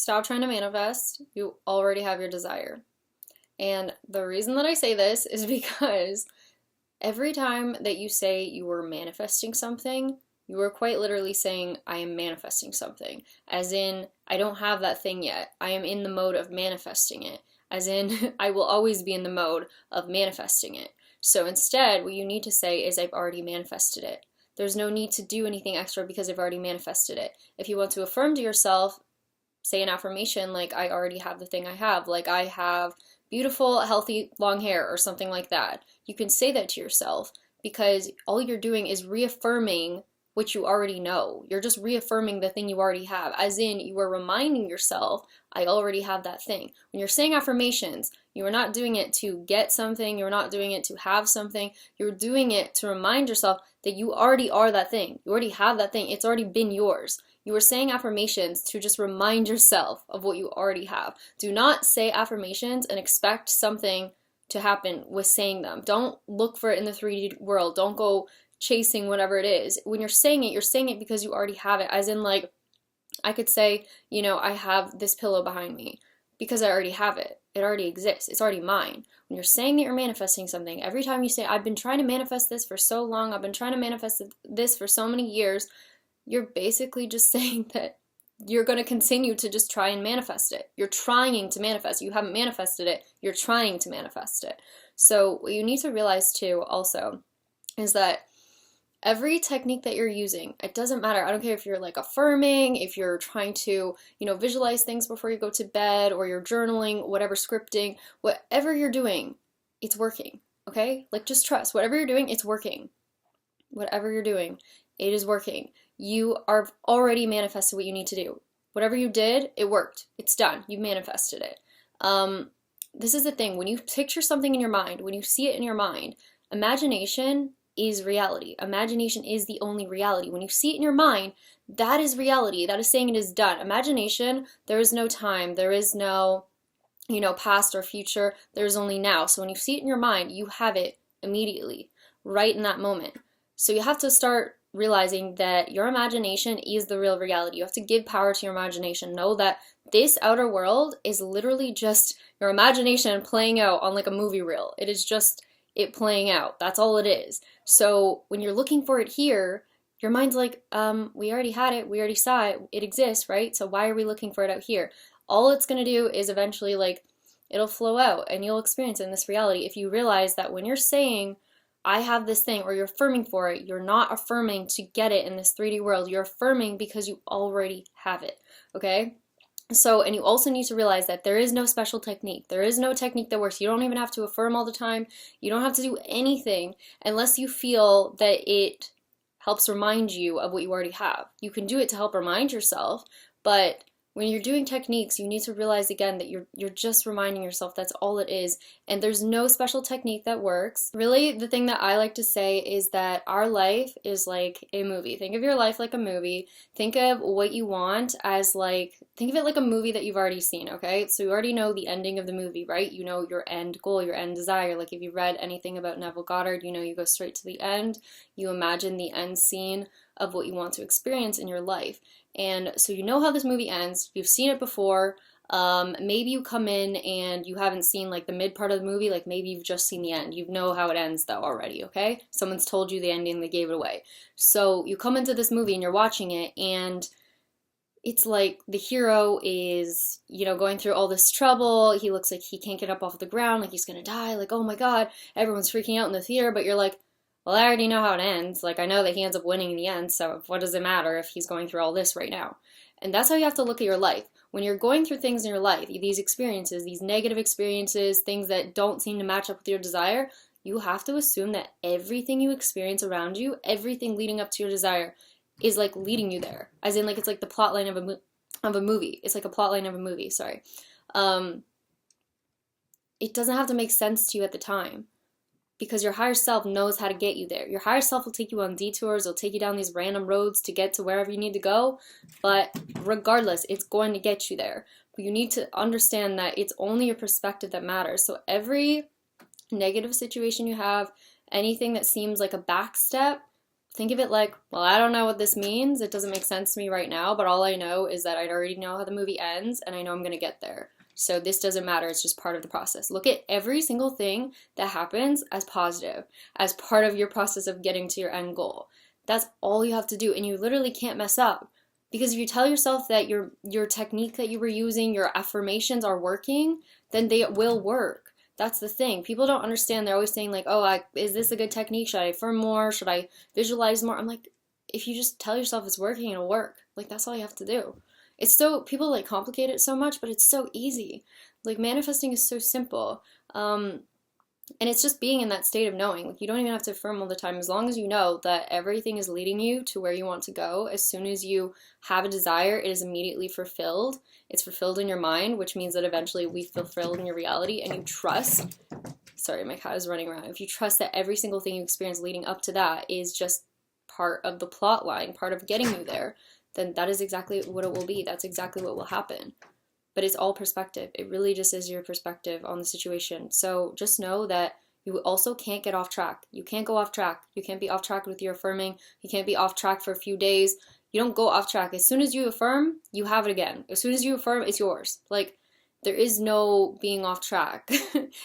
Stop trying to manifest. You already have your desire. And the reason that I say this is because every time that you say you were manifesting something, you are quite literally saying, I am manifesting something. As in, I don't have that thing yet. I am in the mode of manifesting it. As in, I will always be in the mode of manifesting it. So instead, what you need to say is, I've already manifested it. There's no need to do anything extra because I've already manifested it. If you want to affirm to yourself, say an affirmation like, I already have the thing I have. Like, I have beautiful, healthy, long hair or something like that. You can say that to yourself because all you're doing is reaffirming what you already know. You're just reaffirming the thing you already have, as in you are reminding yourself, I already have that thing. When you're saying affirmations, you are not doing it to get something, you're not doing it to have something, you're doing it to remind yourself that you already are that thing. You already have that thing. It's already been yours. You are saying affirmations to just remind yourself of what you already have. Do not say affirmations and expect something to happen with saying them. Don't look for it in the 3D world. Don't go chasing whatever it is. When you're saying it because you already have it. As in, like, I could say, I have this pillow behind me because I already have it. It already exists. It's already mine. When you're saying that you're manifesting something, every time you say, I've been trying to manifest this for so long, I've been trying to manifest this for so many years, you're basically just saying that you're going to continue to just try and manifest it. You're trying to manifest. You haven't manifested it. You're trying to manifest it. So what you need to realize too also is that every technique that you're using, it doesn't matter. I don't care if you're like affirming, if you're trying to, visualize things before you go to bed, or you're journaling, whatever, scripting, whatever you're doing, it's working, okay? Like, just trust. Whatever you're doing, it's working. Whatever you're doing, it is working. You are already manifested what you need to do. Whatever you did, it worked. It's done. You've manifested it. This is the thing. When you picture something in your mind, when you see it in your mind, imagination is reality. Imagination is the only reality. When you see it in your mind, that is reality. That is saying it is done. Imagination, there is no time. There is no, past or future. There is only now. So when you see it in your mind, you have it immediately, right in that moment. So you have to start realizing that your imagination is the real reality. You have to give power to your imagination. Know that this outer world is literally just your imagination playing out on like a movie reel. It is just it playing out. That's all it is. So when you're looking for it here, your mind's like, we already had it. We already saw it. It exists, right? So why are we looking for it out here? All it's going to do is eventually, like, it'll flow out and you'll experience it in this reality. If you realize that when you're saying, I have this thing, or you're affirming for it, you're not affirming to get it in this 3D world. You're affirming because you already have it, okay? So, and you also need to realize that there is no special technique. There is no technique that works. You don't even have to affirm all the time. You don't have to do anything unless you feel that it helps remind you of what you already have. You can do it to help remind yourself, but when you're doing techniques, you need to realize again that you're just reminding yourself that's all it is, and there's no special technique that works. Really, the thing that I like to say is that our life is like a movie. Think of your life like a movie. Think of what you want as think of it like a movie that you've already seen, okay? So you already know the ending of the movie, right? You know your end goal, your end desire. Like if you read anything about Neville Goddard, you go straight to the end. You imagine the end scene of what you want to experience in your life. And so you know how this movie ends, you've seen it before, maybe you come in and you haven't seen like the mid part of the movie, like maybe you've just seen the end. You know how it ends though already, okay? Someone's told you the ending, they gave it away. So you come into this movie and you're watching it, and it's like the hero is, going through all this trouble. He looks like he can't get up off the ground, like he's gonna die, like, oh my god, everyone's freaking out in the theater, but you're like, well, I already know how it ends. Like, I know that he ends up winning in the end, so what does it matter if he's going through all this right now? And that's how you have to look at your life. When you're going through things in your life, these experiences, these negative experiences, things that don't seem to match up with your desire, you have to assume that everything you experience around you, everything leading up to your desire, is like leading you there. As in, like, it's like the plot line of a movie. It's like a plot line of a movie, sorry. It doesn't have to make sense to you at the time, because your higher self knows how to get you there. Your higher self will take you on detours, it'll take you down these random roads to get to wherever you need to go, but regardless, it's going to get you there. But you need to understand that it's only your perspective that matters. So every negative situation you have, anything that seems like a back step, think of it like, well, I don't know what this means. It doesn't make sense to me right now, but all I know is that I already know how the movie ends and I know I'm going to get there. So this doesn't matter. It's just part of the process. Look at every single thing that happens as positive, as part of your process of getting to your end goal. That's all you have to do, and you literally can't mess up. Because if you tell yourself that your technique that you were using, your affirmations are working, then they will work. That's the thing. People don't understand. They're always saying like, oh, is this a good technique? Should I affirm more? Should I visualize more? I'm like, if you just tell yourself it's working, it'll work. Like, that's all you have to do. It's so, people like complicate it so much, but it's so easy. Like, manifesting is so simple. And it's just being in that state of knowing. Like, you don't even have to affirm all the time. As long as you know that everything is leading you to where you want to go, as soon as you have a desire, it is immediately fulfilled. It's fulfilled in your mind, which means that eventually we fulfilled in your reality, and you trust. Sorry, my cat is running around. If you trust that every single thing you experience leading up to that is just part of the plot line, part of getting you there, then that is exactly what it will be. That's exactly what will happen. But it's all perspective. It really just is your perspective on the situation. So just know that you also can't get off track. You can't go off track. You can't be off track with your affirming. You can't be off track for a few days. You don't go off track. As soon as you affirm, you have it again. As soon as you affirm, it's yours. Like, there is no being off track.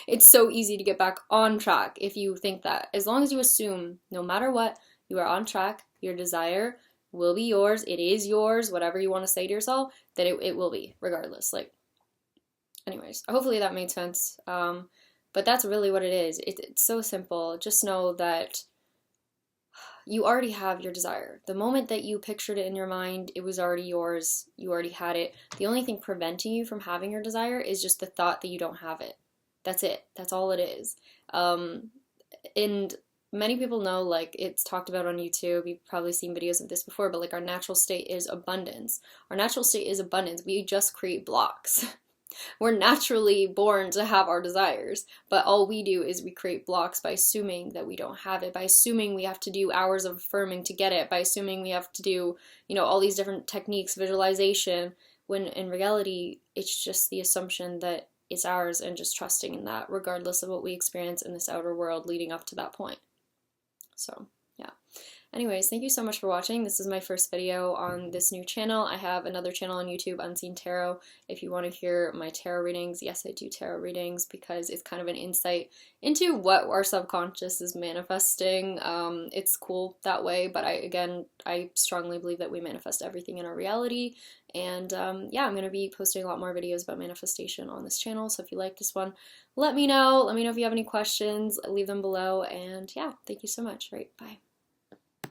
It's so easy to get back on track if you think that. As long as you assume, no matter what, you are on track, your desire will be yours, it is yours, whatever you want to say to yourself, that it will be, regardless. Like, anyways, hopefully that made sense. But that's really what it is. It's so simple. Just know that you already have your desire. The moment that you pictured it in your mind, it was already yours. You already had it. The only thing preventing you from having your desire is just the thought that you don't have it. That's it. That's all it is. And many people know, like, it's talked about on YouTube, you've probably seen videos of this before, but like, our natural state is abundance. Our natural state is abundance. We just create blocks. We're naturally born to have our desires, but all we do is we create blocks by assuming that we don't have it, by assuming we have to do hours of affirming to get it, by assuming we have to do, all these different techniques, visualization, when in reality, it's just the assumption that it's ours and just trusting in that, regardless of what we experience in this outer world leading up to that point. So, yeah. Anyways, thank you so much for watching. This is my first video on this new channel. I have another channel on YouTube, Unseen Tarot, if you want to hear my tarot readings. Yes, I do tarot readings because it's kind of an insight into what our subconscious is manifesting. It's cool that way, but I strongly believe that we manifest everything in our reality. And yeah, I'm going to be posting a lot more videos about manifestation on this channel, so if you like this one, let me know. Let me know if you have any questions, leave them below, and yeah, thank you so much. Right, bye.